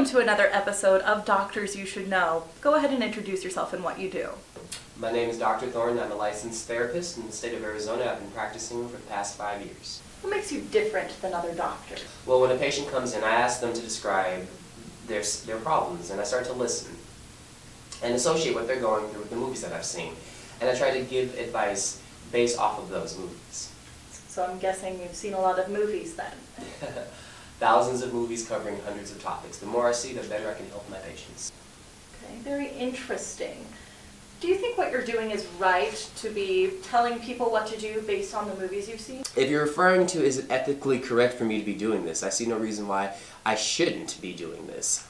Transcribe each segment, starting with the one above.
Welcome to another episode of Doctors You Should Know. Go ahead and introduce yourself and what you do. My name is Dr. Thorne. I'm a licensed therapist in the state of Arizona. I've been practicing for the past 5 years. What makes you different than other doctors? Well, when a patient comes in, I ask them to describe their problems, and I start to listen and associate what they're going through with the movies that I've seen. And I try to give advice based off of those movies. So I'm guessing you've seen a lot of movies then. Thousands of movies covering hundreds of topics. The more I see, the better I can help my patients. Okay, very interesting. Do you think what you're doing is right to be telling people what to do based on the movies you've seen? If you're referring to is it ethically correct for me to be doing this, I see no reason why I shouldn't be doing this.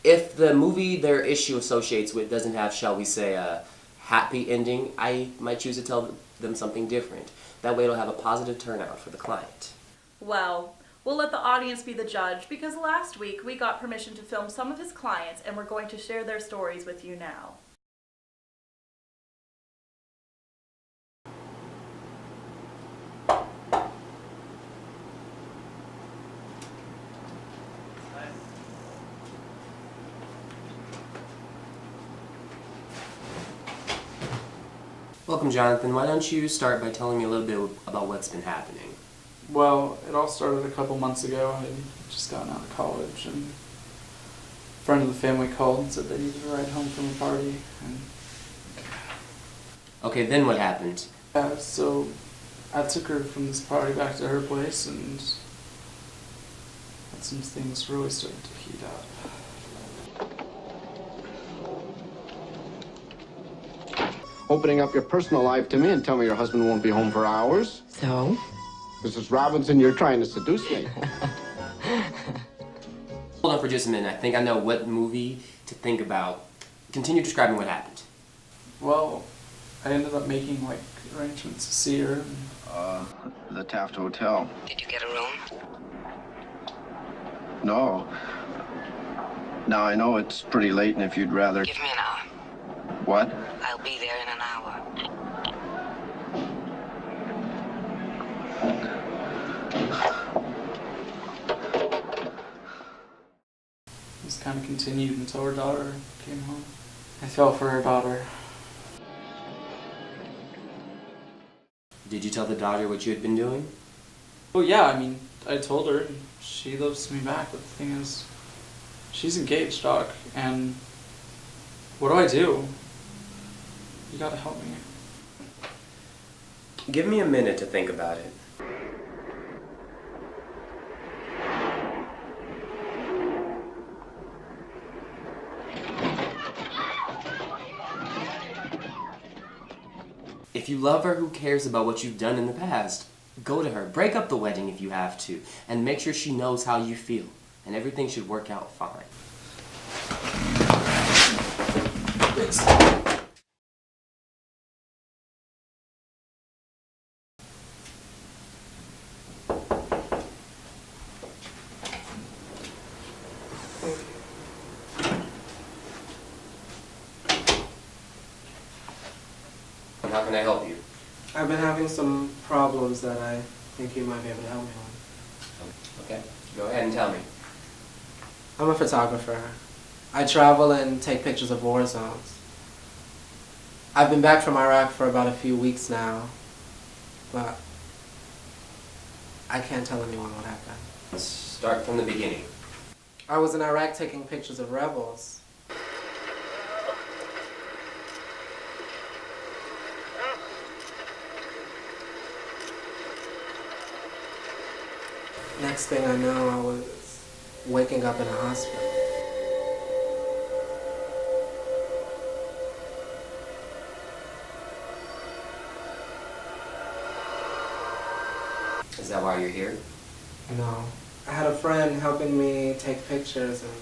If the movie their issue associates with doesn't have, shall we say, a happy ending, I might choose to tell them something different. That way it'll have a positive turnout for the client. Well, we'll let the audience be the judge because last week we got permission to film some of his clients and we're going to share their stories with you now. Welcome, Jonathan. Why don't you start by telling me a little bit about what's been happening? Well, it all started a couple months ago. I had just gotten out of college, and a friend of the family called and said they needed a ride home from a party. And Okay, then what happened? so I took her from this party back to her place, and that's when things really started to heat up. Opening up your personal life to me and tell me your husband won't be home for hours? So? Mrs. Robinson, you're trying to seduce me. Hold on for just a minute. I think I know what movie to think about. Continue describing what happened. Well, I ended up making arrangements to see her. The Taft Hotel. Did you get a room? No. Now, I know it's pretty late, and if you'd rather... Give me an hour. What? I'll be there in an hour. This kind of continued until her daughter came home. I fell for her daughter. Did you tell the daughter what you had been doing? Well, yeah, I mean, I told her, and she loves me back, but the thing is, she's engaged, Doc, and what do I do? You gotta help me. Give me a minute to think about it. If you love her, who cares about what you've done in the past? Go to her, break up the wedding if you have to, and make sure she knows how you feel, and everything should work out fine. How can I help you? I've been having some problems that I think you might be able to help me with. Okay, go ahead and tell me. I'm a photographer. I travel and take pictures of war zones. I've been back from Iraq for about a few weeks now, but I can't tell anyone what happened. Let's start from the beginning. I was in Iraq taking pictures of rebels. Next thing I know, I was waking up in a hospital. Is that why you're here? No. I had a friend helping me take pictures, and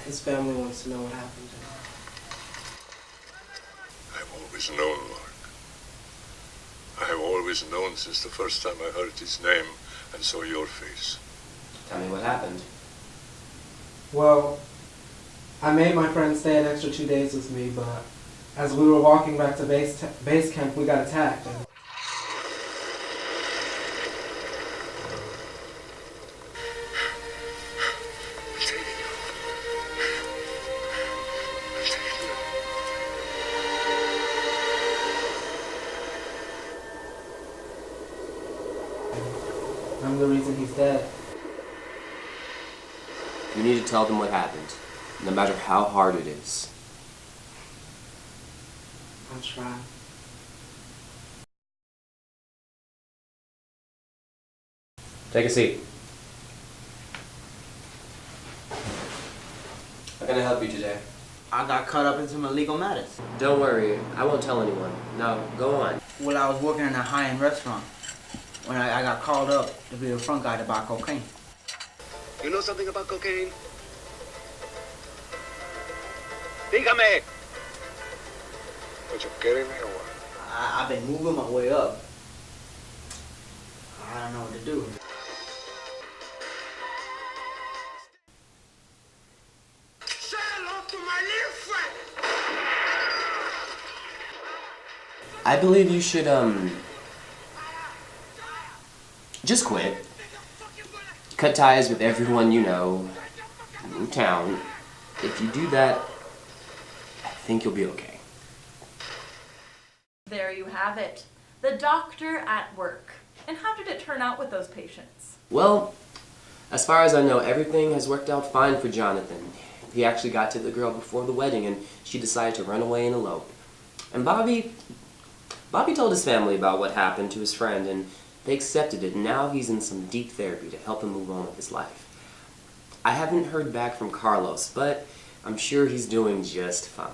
his family wants to know what happened to him. I've always known, Mark. I have always known since the first time I heard his name and saw your face. Tell me what happened. Well, I made my friend stay an extra 2 days with me, but as we were walking back to base camp, we got attacked. And Take dead. You need to tell them what happened, no matter how hard it is. I'll try. Take a seat. How can I help you today? I got caught up in some illegal matters. Don't worry, I won't tell anyone. Now, go on. Well, I was working in a high-end restaurant when I got called up to be the front guy to buy cocaine. You know something about cocaine? Dígame! What, you kidding me or what? I've been moving my way up. I don't know what to do. Say hello to my little friend! I believe you should, just quit. Cut ties with everyone you know in town. If you do that, I think you'll be okay. There you have it. The doctor at work. And how did it turn out with those patients? Well, as far as I know, everything has worked out fine for Jonathan. He actually got to the girl before the wedding, and she decided to run away and elope. And Bobby told his family about what happened to his friend, and they accepted it, and now he's in some deep therapy to help him move on with his life. I haven't heard back from Carlos, but I'm sure he's doing just fine.